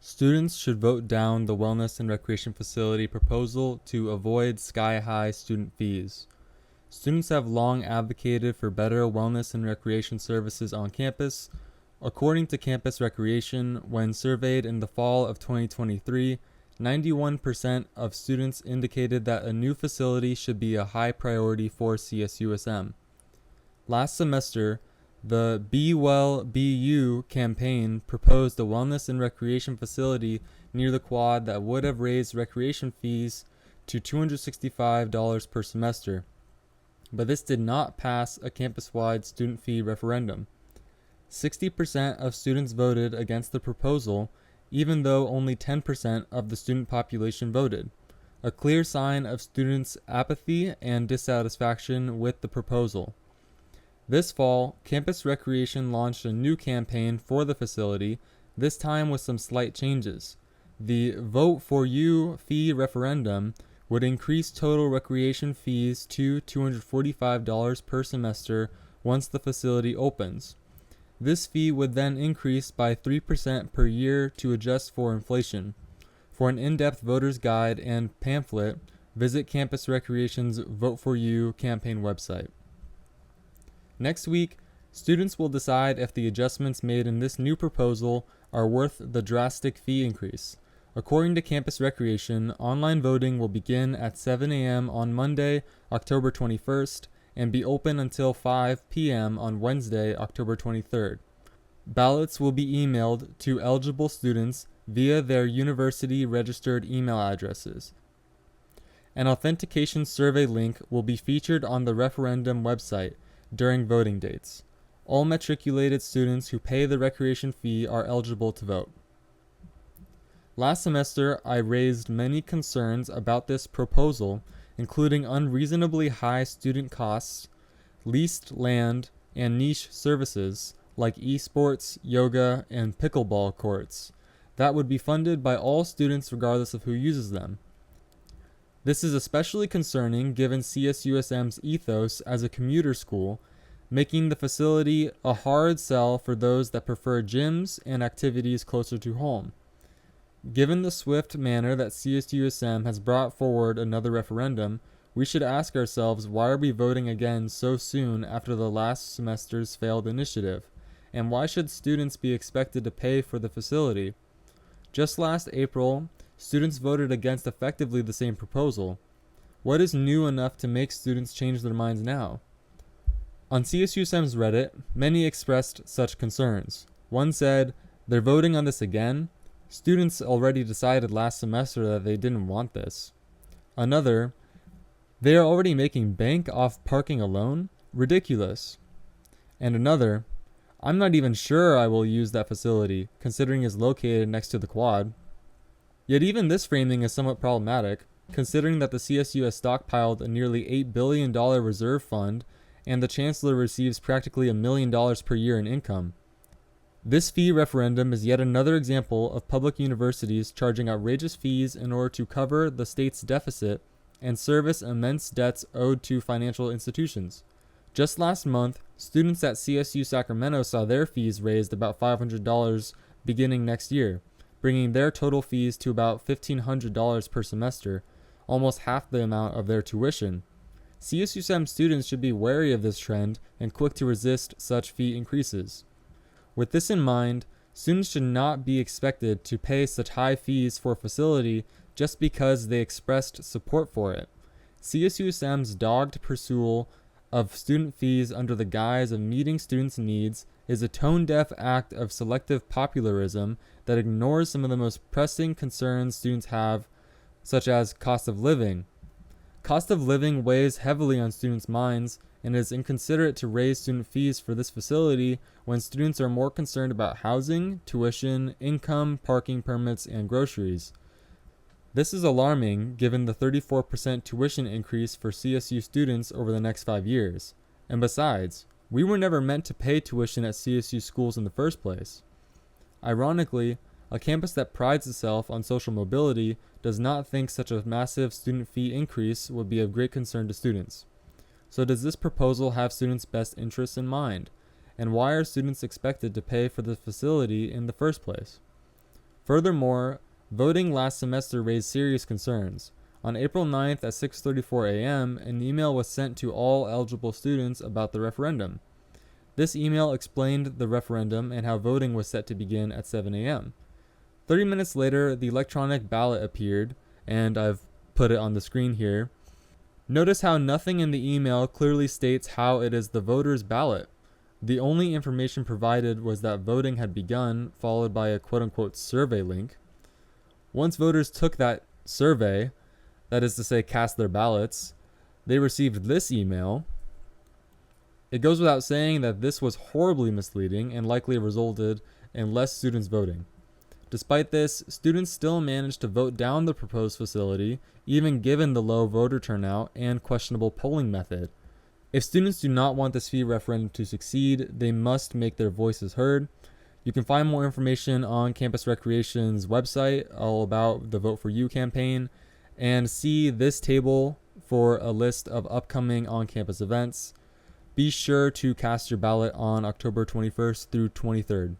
Students should vote down the Wellness and Recreation Facility proposal to avoid sky-high student fees. Students have long advocated for better wellness and recreation services on campus. According to Campus Recreation, when surveyed in the fall of 2023, 91% of students indicated that a new facility should be a high priority for CSUSM. Last semester, the Be Well, Be You campaign proposed a wellness and recreation facility near the quad that would have raised recreation fees to $265 per semester. But this did not pass a campus-wide student fee referendum. 60% of students voted against the proposal, even though only 10% of the student population voted, a clear sign of students' apathy and dissatisfaction with the proposal. This fall, Campus Recreation launched a new campaign for the facility, this time with some slight changes. The Vote for You fee referendum would increase total recreation fees to $245 per semester once the facility opens. This fee would then increase by 3% per year to adjust for inflation. For an in-depth voter's guide and pamphlet, visit Campus Recreation's Vote for You campaign website. Next week, students will decide if the adjustments made in this new proposal are worth the drastic fee increase. According to Campus Recreation, online voting will begin at 7 a.m. on Monday, October 21st, and be open until 5 p.m. on Wednesday, October 23rd. Ballots will be emailed to eligible students via their university-registered email addresses. An authentication survey link will be featured on the referendum website during voting dates. All matriculated students who pay the recreation fee are eligible to vote. Last semester, I raised many concerns about this proposal, including unreasonably high student costs, leased land, and niche services like esports, yoga, and pickleball courts that would be funded by all students regardless of who uses them. This is especially concerning given CSUSM's ethos as a commuter school, making the facility a hard sell for those that prefer gyms and activities closer to home. Given the swift manner that CSUSM has brought forward another referendum, we should ask ourselves, why are we voting again so soon after the last semester's failed initiative? And why should students be expected to pay for the facility? Just last April, students voted against effectively the same proposal. What is new enough to make students change their minds now? On CSUSM's Reddit, many expressed such concerns. One said, "They're voting on this again? Students already decided last semester that they didn't want this." Another, "They are already making bank off parking alone? Ridiculous." And another, "I'm not even sure I will use that facility, considering it's located next to the quad." Yet even this framing is somewhat problematic, considering that the CSU has stockpiled a nearly $8 billion reserve fund, and the chancellor receives practically $1 million per year in income. This fee referendum is yet another example of public universities charging outrageous fees in order to cover the state's deficit and service immense debts owed to financial institutions. Just last month, students at CSU Sacramento saw their fees raised about $500 beginning next year, bringing their total fees to about $1,500 per semester, almost half the amount of their tuition. CSUSM students should be wary of this trend and quick to resist such fee increases. With this in mind, students should not be expected to pay such high fees for a facility just because they expressed support for it. CSUSM's dogged pursuit of student fees under the guise of meeting students' needs is a tone-deaf act of selective popularism that ignores some of the most pressing concerns students have, such as cost of living. Cost of living weighs heavily on students' minds, and it is inconsiderate to raise student fees for this facility when students are more concerned about housing, tuition, income, parking permits, and groceries. This is alarming given the 34% tuition increase for CSU students over the next 5 years. And besides, we were never meant to pay tuition at CSU schools in the first place. Ironically, a campus that prides itself on social mobility does not think such a massive student fee increase would be of great concern to students. So does this proposal have students' best interests in mind? And why are students expected to pay for the facility in the first place? Furthermore, voting last semester raised serious concerns. On April 9th at 6:34 a.m., an email was sent to all eligible students about the referendum. This email explained the referendum and how voting was set to begin at 7 a.m. 30 minutes later, the electronic ballot appeared, and I've put it on the screen here. Notice how nothing in the email clearly states how it is the voter's ballot. The only information provided was that voting had begun, followed by a quote-unquote survey link. Once voters took that survey, that is to say cast their ballots, they received this email. It goes without saying that this was horribly misleading and likely resulted in less students voting. Despite this, students still managed to vote down the proposed facility, even given the low voter turnout and questionable polling method. If students do not want this fee referendum to succeed, they must make their voices heard. You can find more information on Campus Recreation's website all about the Vote for You campaign, and see this table for a list of upcoming on-campus events. Be sure to cast your ballot on October 21st through 23rd.